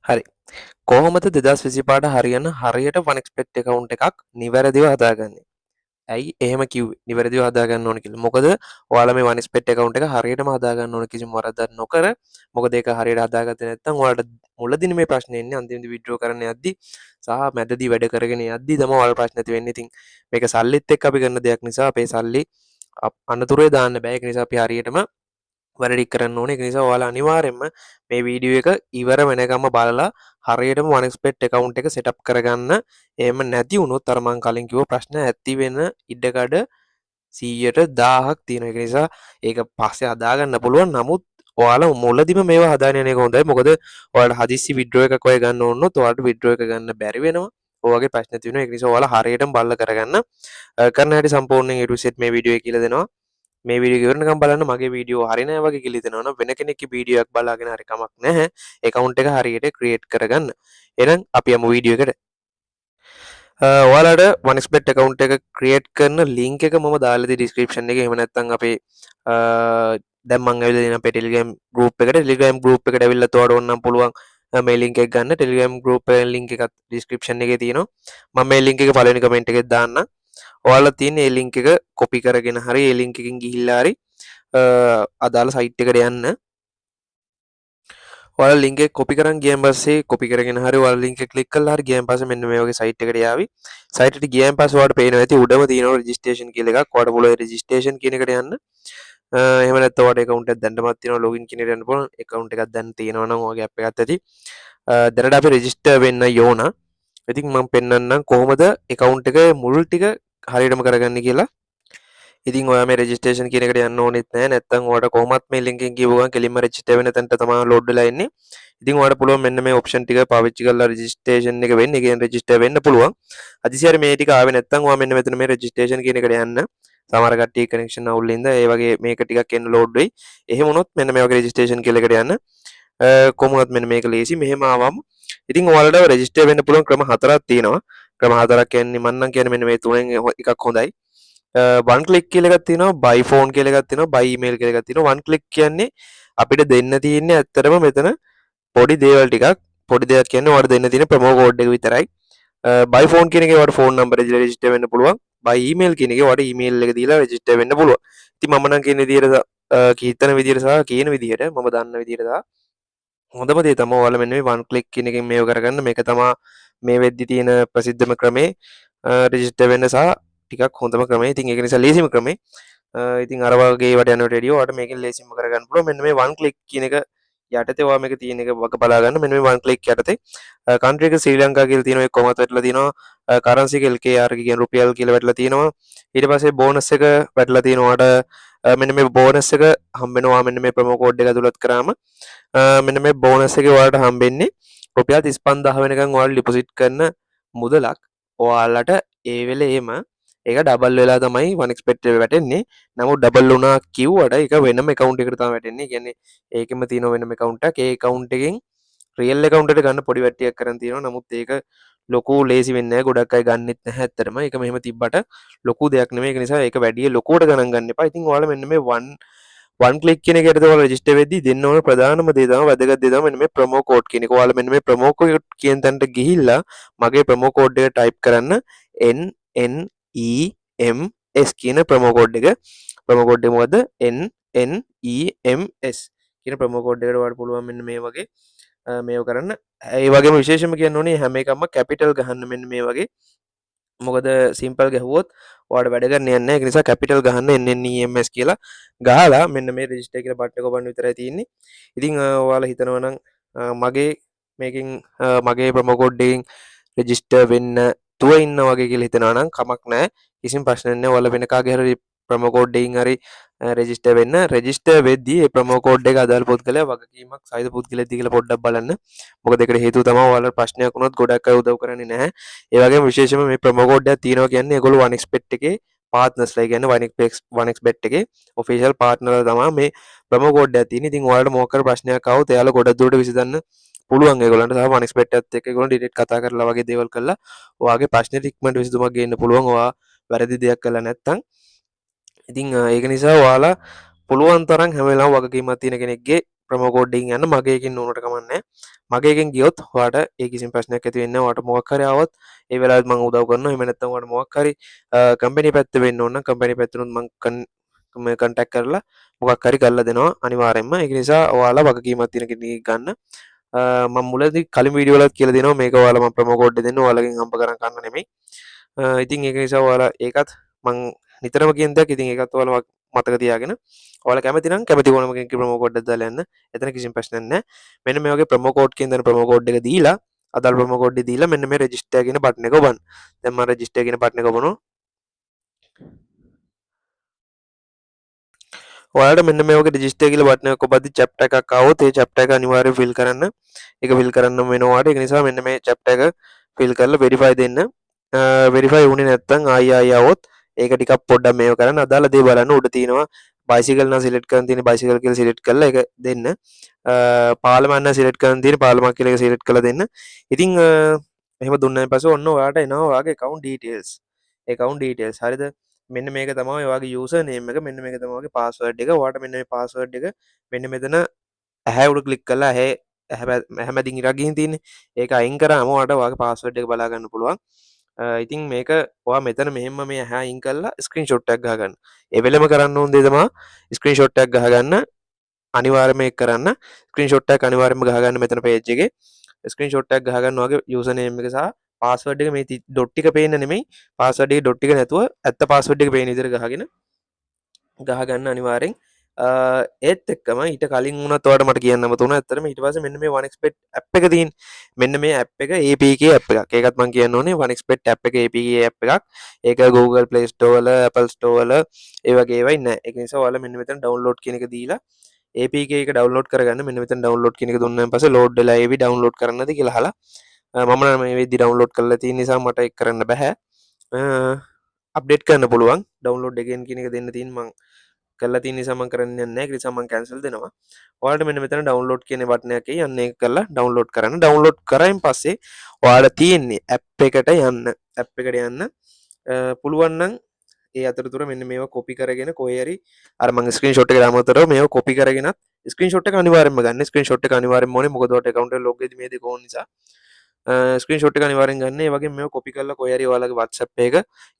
හරි. කොහොමද 2025ට හරියන හරියට OneXpect account එකක් නිවැරදිව හදාගන්නේ? ඇයි එහෙම කිව්වේ? නිවැරදිව හදාගන්න ඕන කියලා. මොකද ඔයාලා මේ OneXpect account එක හරියටම හදාගන්න ඕන කිසිම වරදක් නොකර. මොකද ඒක හරියට හදාගත්තේ නැත්නම් ඔයාලට මුලදින මේ ප්‍රශ්නේ එන්නේ අන්තිමදී withdraw කරන්න යද්දි සහ මැදදී වැඩ කරගෙන යද්දි තමයි ඔයාලට ප්‍රශ්න ඇති වෙන්නේ. ඉතින් මේක සල්ලිත් එක්ක අපි කරන දෙයක් නිසා අපේ සල්ලි අනතුරේ දාන්න බෑ. ඒක නිසා අපි හරියටම වැඩ ටික කරන්න ඕනේ. ඒක නිසා ඔයාලා අනිවාර්යයෙන්ම මේ වීඩියෝ එක ඉවර වෙනකම්ම බලලා හරියටම OneXpect account එක setup කරගන්න. එහෙම නැති වුණොත් අර මං කලින් කිව්ව ප්‍රශ්න ඇති වෙන ඉඩකඩ 100%ක් තියෙනවා. ඒක නිසා ඒක පස්සේ හදාගන්න පුළුවන්. නමුත් ඔයාලා මුලදිම මේවා හදාගෙන යන එක හොඳයි. මොකද ඔයාලට හදිස්සි withdraw එකක් ඔය ගන්න ඕන වුණොත් ඔයාලට withdraw එක ගන්න බැරි වෙනවා. ඔය වගේ ප්‍රශ්න තියෙනවා. ඒක නිසා ඔයාලා හරියටම බලලා කරගන්න. කරන හැටි සම්පූර්ණයෙන් A to Z මේ වීඩියෝ එකේ කියලා දෙනවා. මේ වීඩියෝ ඉවරනකම් බලන්න. මගේ වීඩියෝ හරි නෑ වගේ කියලා හිතනවනම් වෙන කෙනෙක්ගේ වීඩියෝ එකක් බලාගෙන හරි කමක් නැහැ. account එක හරියට create කරගන්න. එහෙනම් අපි යමු වීඩියෝ එකට. ඔයාලට OneXpect account එක create කරන link එක මම දාලා තියෙයි description එකේ. එහෙම නැත්නම් අපේ දැන් මම ඇවිල්ලා තියෙන අපේ Telegram group එකට. Telegram group එකට ඇවිල්ලා ඔයාලට ඕනනම් පුළුවන් මේ link එක ගන්න. Telegram group එකේ link එකත් description එකේ තියෙනවා. මම මේ link එක පළවෙනි comment එකේ දාන්නම්. ඔයාලා තියෙන මේ link එක copy කරගෙන හරි මේ link එකෙන් ගිහිල්ලා හරි අදාළ site එකට යන්න. ඔයාලා link එක copy කරන් ගියන් පස්සේ copy කරගෙන හරි ඔයාලා link එක click කරලා හරි ගියන් පස්සේ මෙන්න මේ වගේ site එකට යාවි. site එකට ගියන් පස්සේ ඔයාලට පේනවා ඇති උඩම තියෙනවා registration කියලා එකක්. ඔයාලට පුළුවන් registration කියන එකට යන්න. එහෙම නැත්නම් ඔයාලට account එකක් දැන්නමත් තියෙනවා login කියන එකට යන්න පුළුවන්. account එකක් දැන් තියෙනවා නම් ඔයාගේ app එකත් ඇති. දැනට අපි register වෙන්න ඕන. ඉතින් මම පෙන්නන්නම් කොහොමද account එක මුල් ටික හරියටම කරගන්නේ කියලා. ඉතින් ඔයා මේ රෙජිස්ට්‍රේෂන් කියන එකට යන්න ඕනෙත් නැහැ. නැත්නම් ඔයාලට කොහොමත් මේ link එකෙන් ගිහුව ගමන් කෙලින්ම රෙජිස්ටර් වෙන තැනට තමයි ලෝඩ් වෙලා එන්නේ. ඉතින් ඔයාලට පුළුවන් මෙන්න මේ ඔප්ෂන් ටික පාවිච්චි කරලා රෙජිස්ට්‍රේෂන් එක වෙන්න. ඒ කියන්නේ රෙජිස්ටර් වෙන්න පුළුවන්. අදිසියර මේ ටික ආවේ නැත්නම් ඔයා මෙන්න මෙතන මේ රෙජිස්ට්‍රේෂන් කියන එකට යන්න. සමහර කට්ටිය කනෙක්ෂන් අවුල් ඉඳ ඒ වගේ මේක ටිකක් එන්න ලෝඩ් වෙයි. එහෙම වුණොත් මෙන්න මේ වගේ රෙජිස්ට්‍රේෂන් කියලා එකට යන්න. කොහොමවත් මෙන්න මේක ලේසි. මෙහෙම ආවම ඉතින් ඔයාලට රෙජිස්ටර් වෙන්න පුළුවන් ක්‍රම හතරක් තියෙනවා. ක්‍රම හතරක් කියන්නේ මම නම් කියන්නේ මෙන්න මේ තුනෙන් එකක් හොඳයි. one click කියලා එකක් තියෙනවා, by phone කියලා එකක් තියෙනවා, by email කියලා එකක් තියෙනවා. one click කියන්නේ අපිට දෙන්න තියෙන්නේ ඇත්තටම මෙතන පොඩි දේවල් ටිකක්. පොඩි දෙයක් කියන්නේ ඔයාලට දෙන්න තියෙන ප්‍රොමෝ කෝඩ් එක විතරයි. by phone කියන එකේ ඔයාලට phone number එක රෙජිස්ටර් වෙන්න පුළුවන්. by email කියන එකේ ඔයාලට email එක දීලා රෙජිස්ටර් වෙන්න පුළුවන්. ඉතින් මම නම් කියන විදිහට කීතන විදිහට සහ කියන විදිහට මම දන්න විදිහට සහ හොඳම දේ තමයි ඔයාලා මෙන්න මේ one click කියන එකෙන් මේව කරගන්න. මේක තමයි මේ වෙද්දි තියෙන ප්‍රසිද්ධම ක්‍රමේ රෙජිස්ටර් වෙන්න සහ ටිකක් හොඳම ක්‍රමේ. ඉතින් ඒක නිසා ලේසිම ක්‍රමේ. ඉතින් අර වගේ වට යනට වැඩිය ඔයාලට මේකෙන් ලේසිම කරගන්න පුළුවන්. මෙන්න මේ one click කියන එක යටතේ ඔයා මේක තියෙන එක වග බලා ගන්න. මෙන්න මේ one click යටතේ country එක ශ්‍රී ලංකා කියලා තියෙනවා. ඒක කොහමද වැටලා තියෙනවා. currency එක LKR කියන රුපියල් කියලා වැටලා තියෙනවා. ඊට පස්සේ bonus එක වැටලා තියෙනවා. මෙන්න මේ bonus එක හම්බ වෙනවා. මෙන්න මේ promo code එක ඇතුළත් කරාම මෙන්න මේ bonus එකේ ඔයාලට හම්බෙන්නේ රුපියල් 35000 වෙනකන් ඔයාලා ඩිපොසිට් කරන මුදලක් ඔයාලට ඒ වෙලේම ඒක ඩබල් වෙලා තමයි OneXpect එක වැටෙන්නේ. නමුත් ඩබල් වුණා කිව්වට ඒක වෙනම account එකකට තමයි වැටෙන්නේ. ඒ කියන්නේ ඒකෙම තියෙන වෙනම account එකක්. ඒ account එකෙන් රියල් account එකට ගන්න පොඩි වැට්ටියක් කරන් තියෙනවා. නමුත් ඒක ලොකු ලේසි වෙන්නේ නැහැ. ගොඩක් අය ගන්නෙත් නැහැ ඇත්තටම. ඒක මෙහෙම තිබ්බට ලොකු දෙයක් නෙමෙයි. ඒක නිසා ඒක වැඩි ලොකුවට ගණන් ගන්න එපා. ඉතින් ඔයාලා මෙන්න මේ one click කියන එකට ඔයාලා රෙජිස්ටර් වෙද්දී දෙන්න ඕන ප්‍රධානම දේ තමයි වැදගත් දේ තමයි මෙන්න මේ ප්‍රොමෝ කෝඩ් කියන එක. ඔයාලා මෙන්න මේ ප්‍රොමෝ කෝඩ් කියන තැනට ගිහිල්ලා මගේ ප්‍රොමෝ කෝඩ් එක ටයිප් කරන්න NNEMS කියන ප්‍රොමෝ කෝඩ් එක. ප්‍රොමෝ කෝඩ් එක මොකද්ද? NNEMS කියන ප්‍රොමෝ කෝඩ් එකට ඔයාලට පුළුවන් මෙන්න මේ වගේ මේව කරන්න. ඒ වගේම විශේෂම කියන්න ඕනේ හැම එකක්ම කැපිටල් ගහන්න මෙන්න මේ වගේ. මොකද සිම්පල් ගැහුවොත් ඔයාලට වැඩ ගන්න යන්නේ නැහැ. ඒක නිසා කැපිටල් ගහන්න NNEMS කියලා ගහලා මෙන්න මේ රෙජිස්ටර් කියලා බටන් එක ඔබන්න විතරයි තියෙන්නේ. ඉතින් ඔයාලා හිතනවා නම් මගේ මේකෙන් මගේ ප්‍රොමෝ කෝඩ් එකෙන් රෙජිස්ටර් වෙන්න තුව ඉන්න වගේ කියලා හිතනවා නම් කමක් නැහැ. කිසිම ප්‍රශ්නයක් නැහැ. ඔයාලා වෙන කාගේ හරි ප්‍රොමෝ කෝඩ් එකකින් හරි රෙජිස්ටර් වෙන්න. රෙජිස්ටර් වෙද්දී මේ ප්‍රොමෝ කෝඩ් එක අදාළ පුද්ගලයා වගකීමක් සහිත පුද්ගලයෙක්ද කියලා පොඩ්ඩක් බලන්න. මොකද ඒකට හේතුව තමයි ඔයාලට ප්‍රශ්නයක් වුණොත් ගොඩක් අය උදව් කරන්නේ නැහැ. ඒ වගේම විශේෂයෙන්ම මේ ප්‍රොමෝ කෝඩ් එකක් තියෙනවා කියන්නේ ඒගොල්ලෝ OneXpect එකේ පාර්ට්නර්ස්ලා කියන්නේ OneXpect එකේ ඔෆිෂියල් පාර්ට්නර්ලා තමයි මේ ප්‍රොමෝ කෝඩ් එකක් තියෙන්නේ. ඉතින් ඔයාලට මොකක් කර ප්‍රශ්නයක් ආවොත් එයාලා ගොඩක් දුරට විසඳන්න පුළුවන් ඒගොල්ලන්ට. සහ OneXpect එකත් එක්ක ඒගොල්ලෝ ඩිරෙක්ට් කතා කරලා වගේ දේවල් කරලා ඔයාගේ ප්‍රශ්නෙට ඉක්මනට විසඳුමක් ගේන්න පුළුවන්. ඔයා වැරදි දෙයක් කළා නැත්නම්. ඉතින් ඒක නිසා ඔයාලා පුළුවන් තරම් හැම වෙලාවෙම වගකීමක් තියෙන කෙනෙක්ගේ ප්‍රොමෝ කෝඩ් එකකින් යන්න. මගේ එකකින් ඕනට කමක් නැහැ. මගේ එකෙන් ගියොත් ඔයාට ඒ කිසිම ප්‍රශ්නයක් ඇති වෙන්නේ නැහැ. ඔයාට මොකක් හරි ආවොත් ඒ වෙලාවෙත් මම උදව් කරනවා. එහෙම නැත්නම් ඔයාට මොකක් හරි කම්පැනි පැත්ත වෙන්න ඕන නම් කම්පැනි පැත්තෙනුත් මම කන්ටැක්ට් කරලා මොකක් හරි කරලා දෙනවා අනිවාර්යෙන්ම. ඒක නිසා ඔයාලා වගකීමක් තියෙන කෙනෙක් ගන්න. මම මුලදී කලින් වීඩියෝ වලත් කියලා දෙනවා මේක ඔයාලා මම ප්‍රොමෝ කෝඩ් එක දෙන්න ඔයාලගෙන් හම්බ කරන් ගන්න නෙමෙයි. ඉතින් ඒක නිසා ඔයාලා ඒකත් මං නිතරම කියන දෙයක්. ඉතින් ඒකත් ඔයාලා මතක තියාගෙන ඔයාලා කැමති නම් කැමති ඕනම කෙනෙක්ගේ ප්‍රොමෝ කෝඩ් එක දාලා යන්න. එතන කිසිම ප්‍රශ්නයක් නැහැ. මෙන්න මේ වගේ ප්‍රොමෝ කෝඩ් එකෙන් දෙන ප්‍රොමෝ කෝඩ් එක දීලා අදාළ ප්‍රොමෝ කෝඩ් එක දීලා මෙන්න මේ රෙජිස්ටර් කියන බටන් එක ඔබන්න. දැන් මම රෙජිස්ටර් කියන බටන් එක ඔබනවා. ඔයාලට මෙන්න මේ වගේ රෙජිස්ටර් කියලා බටන් එකක් ඔබද්දි chapter එකක් ආවොත් ඒ chapter එක අනිවාර්යයෙන් fill කරන්න. ඒක fill කරන්නම වෙනවා ඔයාලට. ඒක නිසා මෙන්න මේ chapter එක fill කරලා verify දෙන්න. verify වුණේ නැත්නම් ආයි આવොත් ඒක ටිකක් පොඩ්ඩක් මේව කරන්න. අදාළ දේ බලන්න උඩ තියෙනවා bicycle නම් select කරන් තියෙන bicycle කියලා select කරලා ඒක දෙන්න. පාලම නම් select කරන් තියෙන පාලමක් කියලා ඒක select කරලා දෙන්න. ඉතින් එහෙම දුන්නාන් පස්සේ ඔන්න ඔයාට එනවා ඔයාගේ account details. account details හරිද? මෙන්න මේක තමයි ඔයාගේ යූසර් නේම් එක. මෙන්න මේක තමයි ඔයාගේ පාස්වර්ඩ් එක. ඔයාට මෙන්න මේ පාස්වර්ඩ් එක මෙන්න මෙතන ඇහැ උඩ ක්ලික් කරලා ඇහැ මැදින් ඉරක් ගිහින් තියෙන්නේ. ඒක අයින් කරාම ඔයාට ඔයාගේ පාස්වර්ඩ් එක බලා ගන්න පුළුවන්. ඉතින් මේක ඔයා මෙතන මෙහෙම මේ ඇහැ අයින් කරලා ස්ක්‍රීන්ෂොට් එකක් ගහගන්න. ඒ වෙලෙම කරන්න ඕන දේ තමයි ස්ක්‍රීන්ෂොට් එකක් ගහගන්න. අනිවාර්යයෙන්ම ඒක කරන්න. ස්ක්‍රීන්ෂොට් එකක් අනිවාර්යයෙන්ම ගහගන්න මෙතන පේජ් එකේ. ස්ක්‍රීන්ෂොට් එකක් ගහගන්න ඔයාගේ යූසර් නේම් එක සහ පාස්වර්ඩ් එක මේ ඩොට් ටික පේන්න නෙමෙයි. පාස්වර්ඩ් එකේ ඩොට් ටික නැතුව ඇත්ත පාස්වර්ඩ් එක පේන විදිහට ගහගන්න අනිවාර්යෙන්. ඒත් එක්කම ඊට කලින් වුණත් ඔයාලට මට කියන්නම තුන ඇත්තටම ඊට පස්සේ මෙන්න මේ 1xpet app එක තියෙන මෙන්න මේ app එක APK app එකක්. ඒකත් මම කියන්න ඕනේ 1xpet app එක APK app එකක්. ඒක Google Play Store වල Apple Store වල ඒ වගේ ඒවා ඉන්නේ නැහැ. ඒක නිසා ඔයාලා මෙන්න මෙතන download කියන එක දීලා APK එක download කරගන්න. මෙන්න මෙතන download කියන එක දුන්නාන් පස්සේ load වෙලා ඒවි download කරන්නද කියලා අහලා මම නම් මේ විදිහට download කරලා තියෙන නිසා මට ඒක කරන්න බෑ. අප්ඩේට් කරන්න පුළුවන්. download again කියන එක දෙන්න තියෙන මම කරලා තියෙන නිසා මම කරන්නේ නැහැ. ඒක නිසා මම cancel දෙනවා. ඔයාලට මෙන්න මෙතන download කියන බටන් එකේ යන්න ඒක කරලා download කරන්න. download කරායින් පස්සේ ඔයාලා තියෙන්නේ app එකට යන්න. app එකට යන්න පුළුවන් නම් ඒ අතරතුර මෙන්න මේවා copy කරගෙන කොහේ හරි අර මම screenshot එක දාමතරව මේවා copy කරගෙනත් screenshot එක අනිවාර්යෙන්ම ගන්න. screenshot එක අනිවාර්යෙන්ම ඕනේ. මොකද ඔයාලට account එක log වෙද්දි මේ දෙක ඕන නිසා. ස්ක්‍රීන්ෂොට් එක අනිවාර්යෙන් ගන්න. ඒ වගේම මේවා copy කරලා කොහේ හරි ඔයාලගේ WhatsApp එක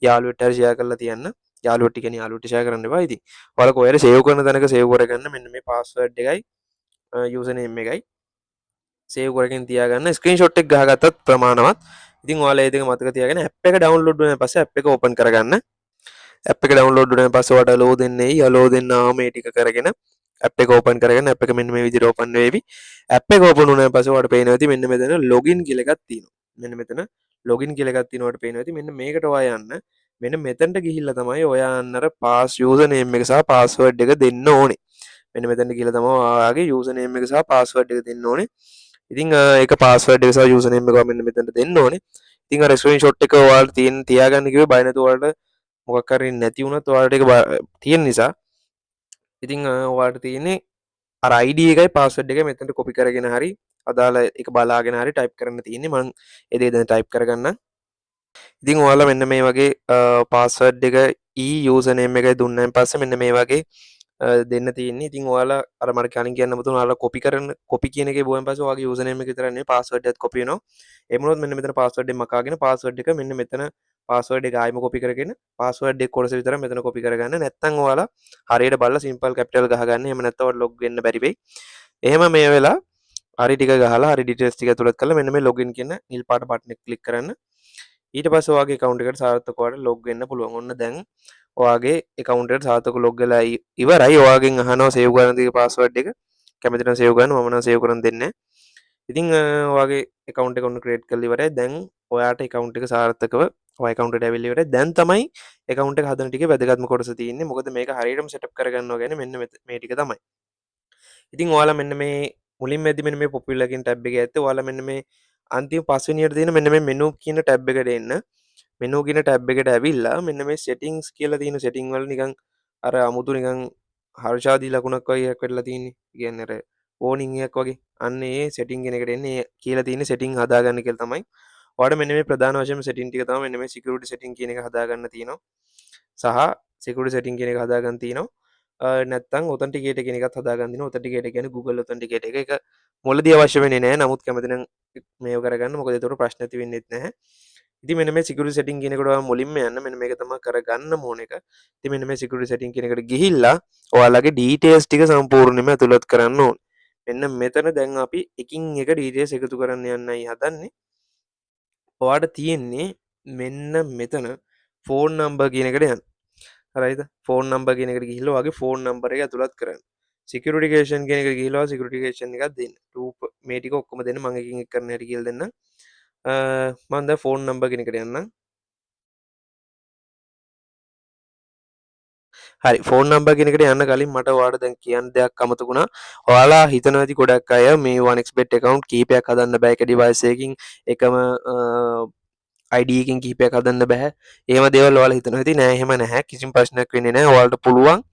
යාළුවෙක්ට හරි share කරලා තියන්න. යාළුවොට කියන්නේ යාළුවට share කරන්න එපා. ඉතින් ඔයාලා කොහේ හරි save කරන තැනක save කරගන්න. මෙන්න මේ password එකයි user name එකයි save කරගෙන තියාගන්න. ස්ක්‍රීන්ෂොට් එක ගහගත්තත් ප්‍රමාණවත්. ඉතින් ඔයාලා ඒ දෙක මතක තියාගෙන app එක download වුණාන් පස්සේ app එක open කරගන්න. app එක download වුණාන් පස්සේ ඔයාලට allow දෙන්නේ. allow දෙන්නාම මේ ටික කරගෙන app එක open කරගෙන app එක මෙන්න මේ විදිහට open වෙවි. app එක open වුණාන් පස්සේ ඔයාලට පේනවා ඇති මෙන්න මෙතන login කියලා එකක් තියෙනවා. මෙන්න මෙතන login කියලා එකක් තියෙනවා. ඔයාලට පේනවා ඇති මෙන්න මේකට ඔයා යන්න. මෙන්න මෙතනට ගිහිල්ලා තමයි ඔයා අන්නර pass user name එක සහ password එක දෙන්න ඕනේ. මෙන්න මෙතනට ගිහිල්ලා තමයි ඔයාගේ user name එක සහ password එක දෙන්න ඕනේ. ඉතින් ඒක password එක සහ user name එක මෙන්න මෙතනට දෙන්න ඕනේ. ඉතින් අර screenshot එක ඔයාලට තියාගන්න කිව්වේ බය නැතුව ඔයාලට මොකක් හරි නැති වුණත් ඔයාලට ඒක තියෙන නිසා. ඉතින් ඔයාලට තියෙන්නේ අර ID එකයි password එකයි මෙතනට copy කරගෙන හරි අදාළ එක බලාගෙන හරි type කරන්න තියෙන්නේ. මම ඒ දේ දැන් type කරගන්නම්. ඉතින් ඔයාලා මෙන්න මේ වගේ පාස්වර්ඩ් එක user name එකයි දුන්නාන් පස්සේ මෙන්න මේ වගේ දෙන්න තියෙන්නේ. ඉතින් ඔයාලා අර මට කලින් කියන්න මුතුන ඔයාලා copy කියන එකේ බොයන් පස්සේ ඔයාගේ user name එක විතරක් නෙවෙයි password එකත් copy වෙනවා. ඒ වුණොත් මෙන්න මෙතන password එක මකාගෙන password එක මෙන්න මෙතන password එක ආයෙම copy කරගෙන password එක කොටස විතර මෙතන copy කරගන්න. නැත්නම් ඔයාලා හරියට බලලා simple capital ගහගන්න. එහෙම නැත්නම් ඔයාලා log වෙන්න බැරි වෙයි. එහෙම මේ වෙලා හරි ටික ගහලා හරි details ටික ඇතුළත් කරලා මෙන්න මේ login කියන නිල් පාට බටන් එක click කරන්න. ඊට පස්සේ ඔයාගේ account එකට සාර්ථකව log වෙන්න පුළුවන්. ඔන්න දැන් ඔයාගේ account එකට සාර්ථකව log වෙලා ඉවරයි. ඔයාගෙන් අහනවා save කරන දේ password එක. කැමති නම් save කරන්න. මම නම් save කරන් දෙන්නේ නැහැ. ඉතින් ඔයාගේ account එක ඔන්න create කරලා ඉවරයි. දැන් ඔයාට account එක සාර්ථකව ඔය account එකට ඇවිල්ලා ඉවරයි. දැන් තමයි account එක හදන ටිකේ වැදගත්ම කොටස තියෙන්නේ. මොකද මේක හරියටම setup කරගන්නවා කියන්නේ මෙන්න මේ ටික තමයි. ඉතින් ඔයාලා මෙන්න මේ මුලින්ම ඇති මෙන්න මේ popular කියන tab එකේ ඇත්තේ ඔයාලා මෙන්න මේ අන්තිම පස්වෙනියට තියෙන මෙන්න මේ menu කියන tab එකට එන්න. menu කියන tab එකට ඇවිල්ලා මෙන්න මේ settings කියලා තියෙන setting වල නිකන් අර අමුතු නිකන් හර්ෂාදී ලකුණක් වගේ එකක් වෙලා තියෙන්නේ. කියන්නේ අර warning එකක් වගේ. අන්න ඒ setting කියන එකට එන්නේ. කියලා තියෙන setting හදාගන්න කියලා තමයි. ඔයාලට මෙන්න මේ ප්‍රධාන වශයෙන් setting ටික තමයි මෙන්න මේ security setting කියන එක හදාගන්න තියෙනවා. සහ security setting කියන එක හදාගන්න තියෙනවා. නැත්තම් ඔතන්ටිකේට් කියන එකත් හදාගන්න දෙනවා. ඔතන්ටිකේට් කියන්නේ Google ඔතන්ටිකේට් එක. ඒක මුලදී අවශ්‍ය වෙන්නේ නැහැ. නමුත් කැමති නම් මේව කරගන්න. මොකද ඒතකොට ප්‍රශ්න ඇති වෙන්නෙත් නැහැ. ඉතින් මෙන්න මේ security setting කියන එකට ඔයාලා මුලින්ම යන්න. මෙන්න මේක තමයි කරගන්න ඕන එක. ඉතින් මෙන්න මේ security setting කියන එකට ගිහිල්ලා ඔයාලගේ details ටික සම්පූර්ණයෙන්ම ඇතුළත් කරන්න ඕන. මෙන්න මෙතන දැන් අපි එකින් එක details එකතු කරන්න යන්නයි හදන්නේ. ඔයාට තියෙන්නේ මෙන්න මෙතන ෆෝන් නම්බර් කියන එකට යන්න. හරිද? ෆෝන් නම්බර් කියන එකට ගිහිල්ලා ඔයාගේ ෆෝන් නම්බර එක ඇතුළත් කරන්න. සිකියුරිටිකේෂන් කියන එකට ගිහිල්ලා සිකියුරිටිකේෂන් එකක් දෙන්න. මේ ටික ඔක්කොම දෙන්න මම එකින් එක කරන්න හැටි කියලා දෙන්නම්. මම දැන් ෆෝන් නම්බර් කියන එකට යන්නම්. හරි ෆෝන් නම්බර් කියන එකට යන්න කලින් මට ඔයාලට දැන් කියන්න දෙයක් අමතක වුණා. ඔයාලා හිතනවා ඇති ගොඩක් අය මේ 1xbet account කීපයක් හදන්න බෑ එක device එකකින් එකම ID එකකින් කීපයක් හදන්න බෑ. ඒව දේවල් ඔයාලා හිතනවා ඇති නෑ එහෙම නැහැ. කිසිම ප්‍රශ්නයක් වෙන්නේ නෑ. ඔයාලට පුළුවන්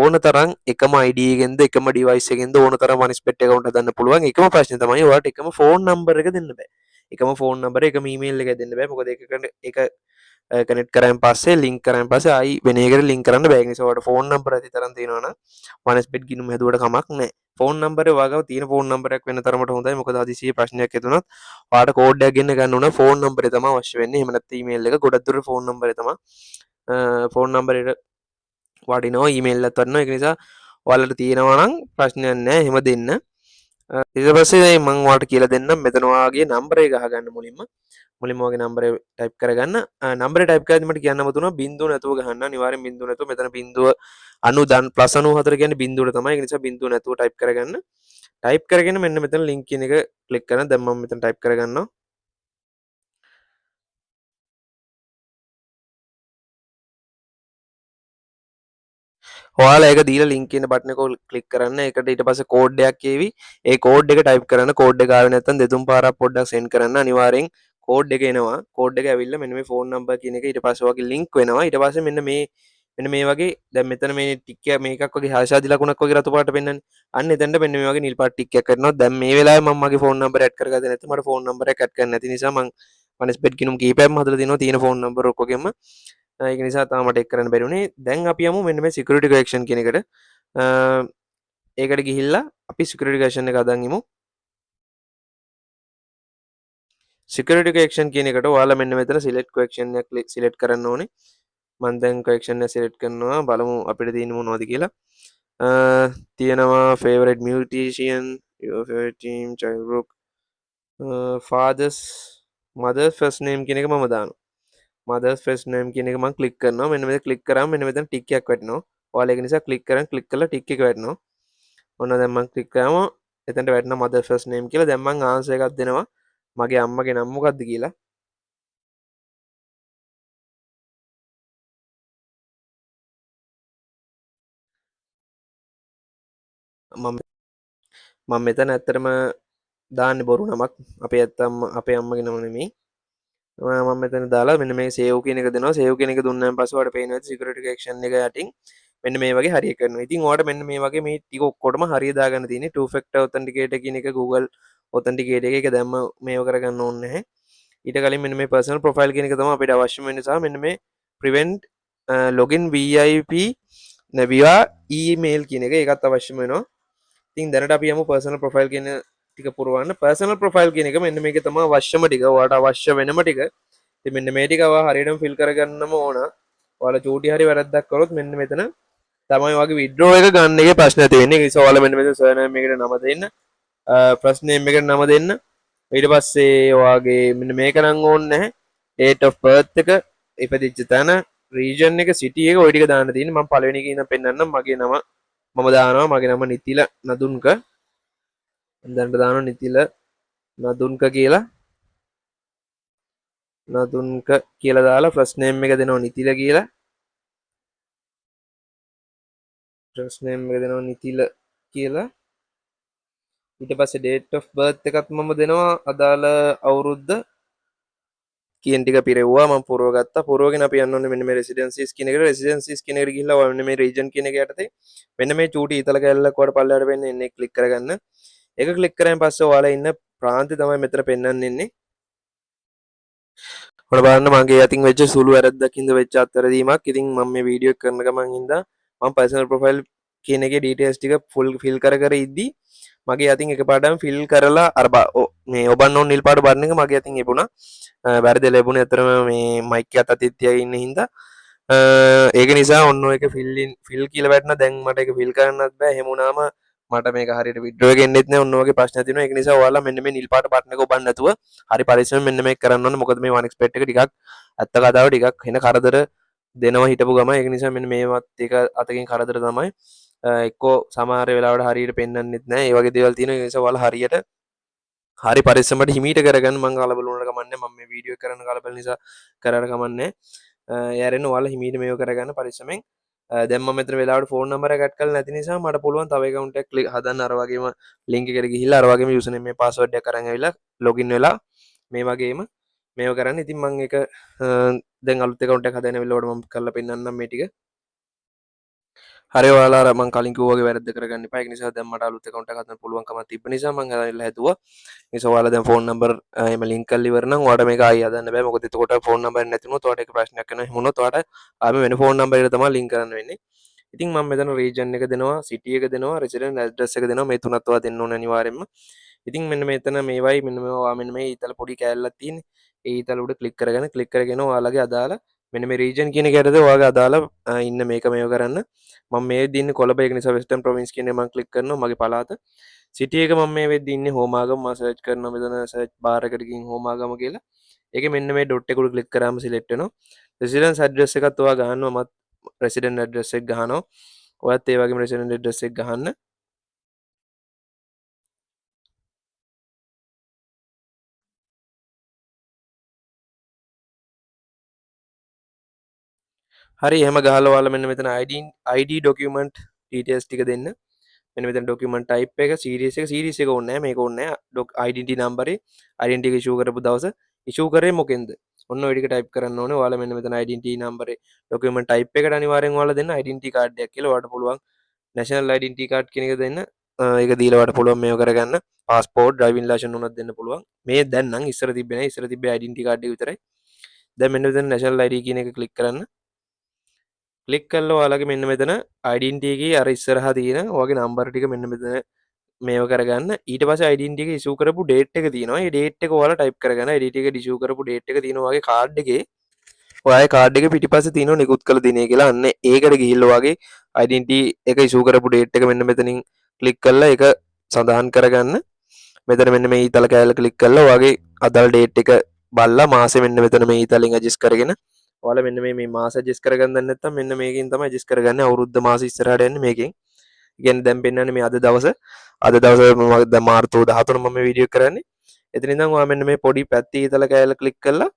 ඕන තරම් එකම ID එකෙන්ද එකම device එකෙන්ද ඕන තරම් 1xbet account හදන්න පුළුවන්. එකම ප්‍රශ්නේ තමයි ඔයාලට එකම ෆෝන් නම්බර් එක දෙන්න බෑ. එකම ෆෝන් නම්බර එකම ඊමේල් එක දෙන්න බෑ. මොකද එක කනෙක්ට් කරන් පස්සේ ලින්ක් කරන් පස්සේ ආයි වෙන එකකට ලින්ක් කරන්න බෑ. ඒ නිසා ඔයාලට ෆෝන් නම්බර ඇති තරම් තියෙනවනම් 1xbet ගිණුම හැදුවට කමක් නැහැ. ෆෝන් නම්බරේ ඔයාගාව තියෙන ෆෝන් නම්බරයක් වෙන තරමට හොඳයි. මොකද හදිසියෙ ප්‍රශ්නයක් ඇතුණොත් ඔයාලට කෝඩ් එකක් ගෙන්න ගන්න උන ෆෝන් නම්බරේ තමයි අවශ්‍ය වෙන්නේ. එහෙම නැත්නම් ඊමේල් එක ගොඩක් දුර ෆෝන් නම්බරේ තමයි ෆෝන් නම්බරේට වටිනවා ඊමේල් එකත් වටිනවා. ඒක නිසා ඔයාලට තියෙනවා නම් ප්‍රශ්නයක් නැහැ. එහෙම දෙන්න. ඊට පස්සේ මම ඔයාලට කියලා දෙන්නම් මෙතන ඔයාගේ නම්බර් එක ගහගන්න මුලින්ම ඔයාගේ නම්බරේ ටයිප් කරගන්න. නම්බරේ ටයිප් කරද්දි මට කියන්න මතුණා බිංදුව නැතුව ගහන්න. අනිවාර්යෙන් බිංදුව නැතුව මෙතන බිංදුව 90 +94 කියන්නේ බිංදුවට තමයි. ඒ නිසා බිංදුව නැතුව ටයිප් කරගන්න. ටයිප් කරගෙන මෙන්න මෙතන ලින්ක් කියන එක ක්ලික් කරන්න. දැන් මම මෙතන ටයිප් කරගන්නවා. ඔයාලා ඒක දීලා ලින්ක් කියන බටන් එක ක්ලික් කරන්න. ඒකට ඊට පස්සේ කෝඩ් එකක් ඒවි. ඒ කෝඩ් එක ටයිප් කරන්න. කෝඩ් එක ආවේ නැත්නම් දෙතුන් පාරක් පොඩ්ඩක් සෙන්ඩ් කරන්න. අනිවාර්යෙන් කෝඩ් එක එනවා. කෝඩ් එක ඇවිල්ලා මෙන්න මේ ෆෝන් නම්බර් කියන එක ඊට පස්සේ ඔයාගේ ලින්ක් වෙනවා. ඊට පස්සේ මෙන්න මේ වගේ දැන් මෙතන මේ ටික් එක මේකක් වගේ හාෂාදි ලකුණක් වගේ රතු පාට පෙන්වන්නේ. අන්න එතනට මෙන්න මේ වගේ නිල් පාට ටික් එකක් කරනවා. දැන් මේ වෙලාවේ මම මගේ ෆෝන් නම්බර් ඇඩ් කරගත්තේ නැත්නම් මට ෆෝන් නම්බර් එක ඇඩ් කරන්න නැති නිසා මම වනස්බෙට් ගිනුම් කීපයක්ම හදලා දිනවා තියෙන ෆෝන් නම්බර් ඔක්කොගෙම. ඒක නිසා තමයි මට එක් කරන්න බැරි වුණේ. දැන් අපි යමු මෙන්න මේ සිකියුරිටි කනෙක්ෂන් කියන එකට. ඒකට ගිහිල්ලා අපි සිකියුරිටි කනෙක්ෂන් එක අදන් ඉමු. සිකියුරිටි කනෙක්ෂන් කියන එකට ඔයාලා මෙන්න මෙතන සිලෙක්ට් කනෙක්ෂන් එක සිලෙක්ට් කරන්න ඕනේ. මම දැන් කනෙක්ෂන් එක සිලෙක්ට් කරනවා. බලමු අපිට තියෙන්නේ මොනවද කියලා. තියෙනවා favorite musician, your favorite team, child group, fathers, mother first name කියන එක මම දානවා. mothers first name කියන එක මම ක්ලික් කරනවා. මෙන්න මෙතන ක්ලික් කරාම මෙන්න මෙතන ටික් එකක් වැටෙනවා. ඔයාලා ඒක නිසා ක්ලික් කරලා ටික් එක වැටෙනවා. ඔන්න දැන් මම ක්ලික් කරාම එතනට වැටෙනවා mother first name කියලා. දැන් මම ආන්සර් එකක් දෙනවා. මගේ අම්මගේ නම මොකක්ද කියලා. මම මෙතන ඇත්තටම දාන්නේ බොරු නමක්. අපේ අම්මගේ නම නෙමෙයි. මම මෙතන දාලා මෙන්න මේ සේව් කියන එක දෙනවා. සේව් කියන එක දුන්නාන් පස්සේ ඔයාලට පේනවා සිකියුරිටි කනෙක්ෂන් එක යටින් මෙන්න මේ වගේ හරිය කරනවා. ඉතින් ඔයාලට මෙන්න මේ වගේ මේ ටික ඔක්කොටම හරිය දාගන්න තියෙන්නේ. two factor authenticator කියන එක Google authenticator එක දැම්ම මේව කරගන්න ඕනේ නැහැ. ඊට කලින් මෙන්න මේ personal profile කියන එක තමයි අපිට අවශ්‍ය වෙන්නේ සහ මෙන්න මේ prevent login VIP via email කියන එක ඒකත් අවශ්‍යම වෙනවා. ඉතින් දැනට අපි යමු personal profile කියන ටික පුරවන්න. personal profile කියන එක මෙන්න මේක තමයි අවශ්‍යම ටික. ඔයාලට අවශ්‍ය වෙනම ටික. ඉතින් මෙන්න මේ ටික ඔයා හරියටම fill කරගන්නම ඕන. ඔයාලා චූටි හරි වැරද්දක් කරොත් මෙන්න මෙතන තමයි වගේ withdraw එක ගන්න එකේ ප්‍රශ්න ඇති වෙන්නේ. ඒ නිසා ඔයාලා මෙන්න මෙතන surname එකට නම දෙන්න. first name එකට නම දෙන්න. ඊට පස්සේ ඔයාගේ මෙන්න මේක නම් ඕනේ නැහැ. date of birth එක, ඉපදිච්ච තැන, region එක, city එක ওই ටික දාන්න තියෙන්නේ. මම පළවෙනි එකේ ඉඳන් පෙන්නන්නම්. මගේ නම මම දානවා. මගේ නම නිතිල නදුන්ක. දැන්ට දානවා නිතිල නදුන්ක කියලා. නදුන්ක කියලා දාලා ෆස්ට් නේම් එක දෙනවා නිතිල කියලා. ෆස්ට් නේම් එක දෙනවා නිතිල කියලා. ඊට පස්සේ date of birth එකත් මම දෙනවා අදාළ අවුරුද්ද කියන ටික පිරෙව්වා. මම පුරවගත්තා. පුරවගෙන අපි යන්න ඕනේ මෙන්න මේ residencies කියන එකට. residencies කියන එකට ගිහිල්ලා ඔය මෙන්න මේ region කියන එක යටතේ මෙන්න මේ චූටි ඊතල කැල්ලක් වඩ පල්ලයට වෙන්නේ එන්නේ ක්ලික් කරගන්න. ඒක ක්ලික් කරාන් පස්සේ ඔයාලා ඉන්න ප්‍රාන්තය තමයි මෙතන පෙන්වන්න ඉන්නේ. ඔන්න බලන්න මගේ අතින් වෙච්ච සුළු වැරද්දක් හින්දා වෙච්ච අත්තරදීමක්. ඉතින් මම මේ වීඩියෝ එක කරන ගමන් හින්දා මම personal profile කියන එකේ ඩීටේල්ස් ටික ෆුල් ෆිල් කර කර ඉද්දි මගේ අතින් එකපාරටම ෆිල් කරලා අර මේ ඔබන්න ඕන නිල් පාට බටන් එක මගේ අතින් එපුණා. වැරදි ලැබුණේ අතරම මේ මයික් එකත් අතින් තියාගෙන ඉන්න හින්දා ඒක නිසා ඔන්න ඔය එක ෆිල් කියලා වැටුණා. දැන් මට ඒක ෆිල් කරන්නත් බෑ. එහෙම වුණාම මට මේක හරියට විඩ්‍රෝ එක එන්නෙත් නෑ. ඔන්න ඔයගේ ප්‍රශ්න තියෙනවා. ඒක නිසා ඔයාලා මෙන්න මේ නිල් පාට බටන් එක ඔබන්න නැතුව හරි පරිස්සමෙන් මෙන්න මේක කරන්න ඕනේ. මොකද මේ OneXpert එක ටිකක් ඇත්ත කතාව ටිකක් වෙන කරදර දෙනවා හිටපු ගම. ඒක නිසා මෙන්න මේවත් එක අතකින් කරදර තමයි. එක්කෝ සමහර වෙලාවට හරියට පෙන්වන්නෙත් නෑ. ඒ වගේ දේවල් තියෙනවා. ඒ නිසා ඔයාලා හරියට හරි පරිස්සමට හිමීට කරගන්න. මං කලබල වුණාට කමන්නේ. මම මේ වීඩියෝ කරන කලබල නිසා කරාට කමන්නේ. යරෙන්න ඔයාලා හිමීට මේක කරගන්න පරිස්සමෙන්. දැන් මම මෙතන වෙලාවට ෆෝන් නම්බර් එක ඇඩ් කරලා නැති නිසා මට පුළුවන් තව account එකක් හදන්න අර වගේම link එකට ගිහිල්ලා අර වගේම username මේ password එක අරන් ඇවිල්ලා login වෙලා මේ වගේම මේව කරන්න. ඉතින් මම ඒක දැන් අලුත් account එකක් හදන්න වෙලාවට මම කරලා පෙන්නන්නම් මේ ටික. හරි ඔයාලා අර මං කලින් කිව්වා වගේ වැරද්ද කරගන්න එපා. ඒක නිසා දැන් මට අලුත් account එකක් හදන්න පුළුවන්කමක් තිබ්බ නිසා මං හදලා හැදුවා. ඒ නිසා ඔයාලා දැන් ෆෝන් නම්බර් එහෙම link කරලා ඉවර නම් ඔයාලට මේක ආයි හදන්න බෑ. මොකද එතකොට ෆෝන් නම්බර් නැති වුණොත් ඔයාලට ඒක ප්‍රශ්නයක් වෙනවා. එහෙම වුණොත් ඔයාලට ආයෙ වෙන ෆෝන් නම්බර් එකට තමයි link කරන්න වෙන්නේ. ඉතින් මම මෙතන region එක දෙනවා, city එක දෙනවා, resident address එක දෙනවා. මේ තුනත් ඔයා දෙන්න ඕනේ අනිවාර්යෙන්ම. ඉතින් මෙන්න මෙතන මේවයි මෙන්න මේවා මෙන්න මේ ඊතල පොඩි කෑල්ලක් තියෙන්නේ. ඒ ඊතල උඩ ක්ලික් කරගෙන ඔයාලගේ අදාළ මෙන්න මේ region කියන එක යටතේ ඔයාගේ අදාළ ඉන්න මේක මේව කරන්න. මම මේ වෙද්දි ඉන්නේ කොළඹ. ඒක නිසා western province කියන එක මම ක්ලික් කරනවා මගේ පළාත. city එක මම මේ වෙද්දි ඉන්නේ හෝමාගම. මම search කරනවා මෙතන search bar එකට ගිහින් හෝමාගම කියලා. ඒකේ මෙන්න මේ dot එක උඩ ක්ලික් කරාම select වෙනවා. residence address එකත් ඔයා ගහනවා. මත් resident address එක ගහනවා. ඔයත් ඒ වගේම resident address එක ගහන්න. හරි එහෙම ගහලා ඔයාලා මෙන්න මෙතන ID document details ටික දෙන්න. මෙන්න මෙතන document type එක series එක ඕනේ නැහැ. මේක ඕනේ නැහැ. identity number identity එක issue කරපු දවස issue කරේ මොකෙන්ද? ඔන්න ඔය ටික type කරන්න ඕනේ. ඔයාලා මෙන්න මෙතන identity number document type එකට අනිවාර්යෙන් ඔයාලා දෙන්න identity card එකක් කියලා. ඔයාලට පුළුවන් national identity card කියන එක දෙන්න. ඒක දීලා ඔයාලට පුළුවන් මේව කරගන්න. passport driving license උනත් දෙන්න පුළුවන්. මේ දැන් නම් ඉස්සර තිබ්බේ නැහැ. ඉස්සර තිබ්බේ identity card එක විතරයි. දැන් මෙන්න මෙතන national ID කියන එක click කරන්න. ක්ලික් කරලා ඔයාලගේ මෙන්න මෙතන identity එකේ අර ඉස්සරහා තියෙන ඔයාගේ නම්බර් ටික මෙන්න මෙතන මේව කරගන්න. ඊට පස්සේ identity එක issue කරපු date එක තියෙනවා. ඒ date එක ඔයාලා type කරගන්න. identity එක issue කරපු date එක තියෙනවා ඔයාගේ card එකේ. ඔයාගේ card එකේ පිටිපස්සේ තියෙනවා නිකුත් කළ දිනය කියලා. අන්න ඒකට ගිහිල්ලා ඔයාගේ identity එක issue කරපු date එක මෙන්න මෙතනින් click කරලා ඒක සඳහන් කරගන්න. මෙතන මෙන්න මේ ඊතල කෑල්ල click කරලා ඔයාගේ අදාළ date එක බලලා මාසෙ මෙන්න මෙතන මේ ඊතලින් adjust කරගෙන ඔයාලා මෙන්න මේ මාස adjust කරගන්න දන්නේ නැත්නම් මෙන්න මේකෙන් තමයි adjust කරගන්නේ. අවුරුද්ද මාස ඉස්සරහට යන්නේ මේකෙන්. කියන්නේ දැන් පෙන්නන්නේ මේ අද දවස මම දැන් මාර්තු 13 මම මේ වීඩියෝ කරන්නේ. එතන ඉඳන් ඔයා මෙන්න මේ පොඩි පැත්තේ ඊතල කෑල්ල click කරලා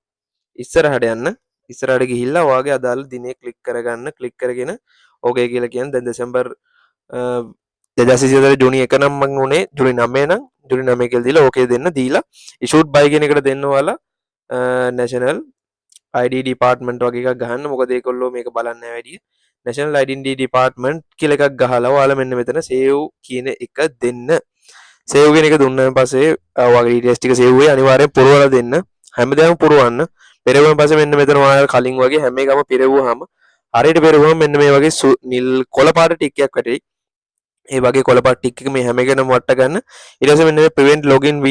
ඉස්සරහට යන්න. ඉස්සරහට ගිහිල්ලා ඔයාගේ අදාළ දිනේ click කරගන්න. click කරගෙන ඕකේ කියලා කියන්නේ දැන් දෙසැම්බර් 2024 ජූනි 1 නම් මම උනේ ජූනි 9 නම් ජූනි 9 කියලා දීලා ඕකේ දෙන්න දීලා issued by කියන එකට දෙන්න ඔයාලා national ID department වගේ එකක් ගහන්න. මොකද ඒගොල්ලෝ මේක බලන්නේ නැහැ වැඩි. national identity department කියලා එකක් ගහලා ඔයාලා මෙන්න මෙතන save කියන එක දෙන්න. save කියන එක දුන්නාන් පස්සේ ඔයාගේ details ටික save වෙයි. අනිවාර්යෙන් පුරවලා දෙන්න. හැමදාම පුරවන්න. පෙරවුවන් පස්සේ මෙන්න මෙතන ඔයාලා කලින් වගේ හැම එකම පෙරවුවාම හරියට පෙරවුවම මෙන්න මේ වගේ නිල් කොළ පාට ටික් එකක් වැටෙයි. ඒ වගේ කොළ පාට ටික් එක මේ හැම එකම වට ගන්න. ඊට පස්සේ මෙන්න මේ prevent login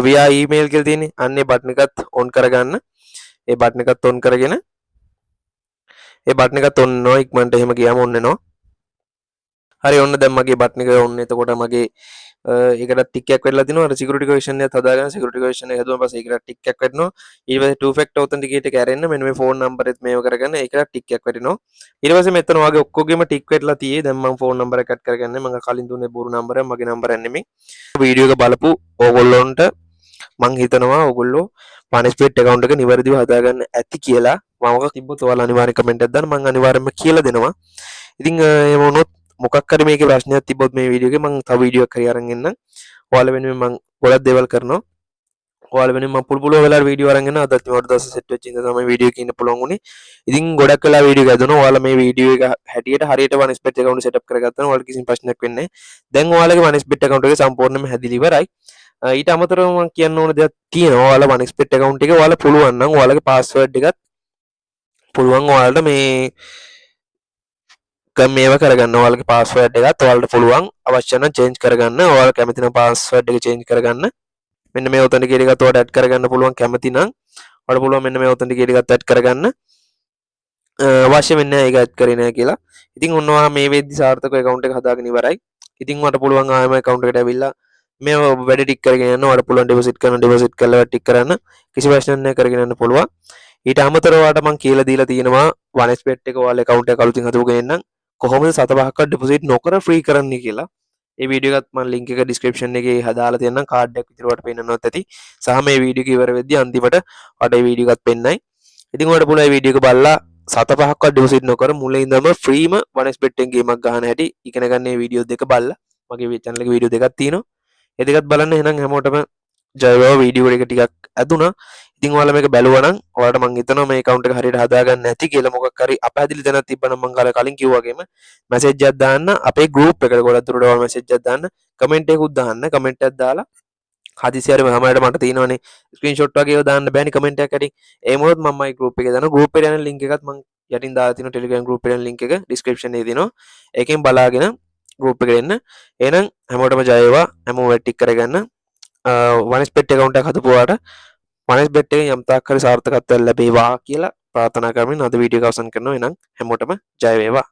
via email කියලා තියෙන්නේ. අන්නේ බටන් එකත් on කරගන්න. ඒ බටන් එකත් on කරගෙන ඒ බටන් එකත් on වෙනවා. ඉක්මනට එහෙම ගියාම on වෙනවා. හරි ඔන්න දැන් මගේ බටන් එක on. එතකොට මගේ ඒකට ටික් එකක් වැටලා තිනවා. අර security question එකත් හදාගන්න. security question එක හදුවම පස්සේ ඒකට ටික් එකක් වැටෙනවා. ඊට පස්සේ two factor authenticate එක ඇරෙන්න මෙන්න මේ phone number එකත් මේව කරගන්න. ඒකට ටික් එකක් වැටෙනවා. ඊට පස්සේ මෙතන වගේ ඔක්කොගෙම ටික් වැටලා තියෙයි. දැන් මම phone number එක ඇඩ් කරගන්නේ. මම කලින් දුන්නේ බොරු number එක. මගේ number එක නෙමෙයි. වීඩියෝ එක බලපු ඕගොල්ලොන්ට මං හිතනවා ඕගොල්ලෝ OneXpert account එක නිවැරදිව හදාගන්න ඇති කියලා. මම තිබ්බොත් ඔයාලා අනිවාර්යෙන් කමෙන්ට් එකක් දාන්න. මං අනිවාර්යෙන්ම කියලා දෙනවා. ඉතින් එහෙම වුණොත් මොකක් හරි මේකේ ප්‍රශ්නයක් තිබ්බොත් මේ වීඩියෝ එකේ මං තව වීඩියෝ එකක් හරි අරන් එන්නම්. ඔයාලා වෙනුවෙන් මං ගොඩක් දේවල් කරනවා. ඔයාලා වෙනුවෙන් මං පුළුවන් වෙලාවට වීඩියෝ අරන් එනවා. අදත් මට දවස් සෙට් වෙච්ච ඉඳන් තමයි වීඩියෝ එක ඉන්න පුළුවන් උනේ. ඉතින් ගොඩක් වෙලා වීඩියෝ එක හදනවා. ඔයාලා මේ වීඩියෝ එක හැටියට හරියට OneXpert account setup කරගත්තා නම් ඔයාලට කිසිම ප්‍රශ්නයක් වෙන්නේ නැහැ. දැන් ඔයාලගේ OneXpert account එක සම්පූර්ණයෙන්ම හැදිලා ඉවරයි. ඊට අමතරව මම කියන්න ඕන දෙයක් තියෙනවා. ඔයාලා OneXpert account එක ඔයාලා පුළුවන් නම් ඔයාලගේ password එකත් පුළුවන් ඔයාලට මේ මේවා කරගන්න ඔයාලගේ පාස්වර්ඩ් එකත් ඔයාලට පුළුවන් අවශ්‍ය නම් චේන්ජ් කරගන්න ඔයාලා කැමති නම් පාස්වර්ඩ් එක චේන්ජ් කරගන්න මෙන්න මේ ඔතෙන්ටිකේට් එකත් ඔයාලට ඇඩ් කරගන්න පුළුවන් කැමති නම් ඔයාලට පුළුවන් මෙන්න මේ ඔතෙන්ටිකේට් එකත් ඇඩ් කරගන්න අවශ්‍ය වෙන්නේ නැහැ ඒක ඇඩ් කරේ නැහැ කියලා. ඉතින් ඔන්නවා මේ වෙද්දි සාර්ථකව account එක හදාගෙන ඉවරයි. ඉතින් මට පුළුවන් ආයෙම account එකට ඇවිල්ලා මේ වැඩ ටික කරගෙන යන්න ඔයාලට පුළුවන් ඩිපොසිට් කරලා ටික කරන්න කිසි ප්‍රශ්නයක් නැහැ කරගෙන යන්න පුළුවන්. ඊට අමතරව ඔයාලට මම කියලා දීලා තියෙනවා OneXBet එක ඔයාලා account එක අලුතින් හදපුගෙන නම් කොහොමද 7-5ක්වත් ඩිපොසිට් නොකර ෆ්‍රී කරන්නේ කියලා. ඒ වීඩියෝ එකත් මම link එක description එකේ හදාලා තියෙනවා කාඩ් එකක් විදිහට පෙන්නනවත් ඇති. සහ මේ වීඩියෝ එක ඉවර වෙද්දී අන්තිමට ඔයාලට මේ වීඩියෝ එකත් පෙන්නයි. ඉතින් ඔයාලට පුළුවන් මේ වීඩියෝ එක බලලා 7-5ක්වත් ඩිපොසිට් නොකර මුලින් ඉඳන්ම ෆ්‍රීම OneXBet එකෙන් ගේමක් ගන්න හැටි ඉගෙන ගන්න මේ වීඩියෝ දෙක බලලා මගේ channel එකේ වීඩියෝ දෙකක් තියෙනවා. ඒ දෙකත් බලන්න එහෙනම් හැමෝටම ජය වේවා වීඩියෝ එක ටිකක් ඇදුනා. ඉතින් ඔයාලා මේක බැලුවා නම් ඔයාලට මම හිතනවා මේ account එක හරියට හදාගන්න නැති කියලා මොකක් හරි අපහැදිලි තැනක් තිබ්බනම් මම කලින් කිව්වා වගේම message එකක් දාන්න අපේ group එකට ගොඩක් දුරට ඔයාලා message එකක් දාන්න comment එකකුත් දාන්න comment එකක් දාලා හදිසියෙ හරි මමයට මට තියෙනවනේ screenshot වගේ ඒවා දාන්න බෑනේ comment එකක් ඇති ඒ මොනොත් මම මයි group එකේ දානවා group එකට යන link එකත් මම යටින් දාලා තියෙනවා telegram group එකට යන link එක description එකේ තියෙනවා ඒකෙන් බලාගෙන group එකට එන්න එහෙනම් හැමෝටම ජය වේවා හැමෝම වැටික් කරගන්න OneXBet account එකක් හදපුවාට OneXBet එකෙන් යම් තාක් හරි සාර්ථකත්වයක් ලැබේවා කියලා ප්‍රාර්ථනා කරමින් අද වීඩියෝ එක අවසන් කරනවා එහෙනම් හැමෝටම ජය වේවා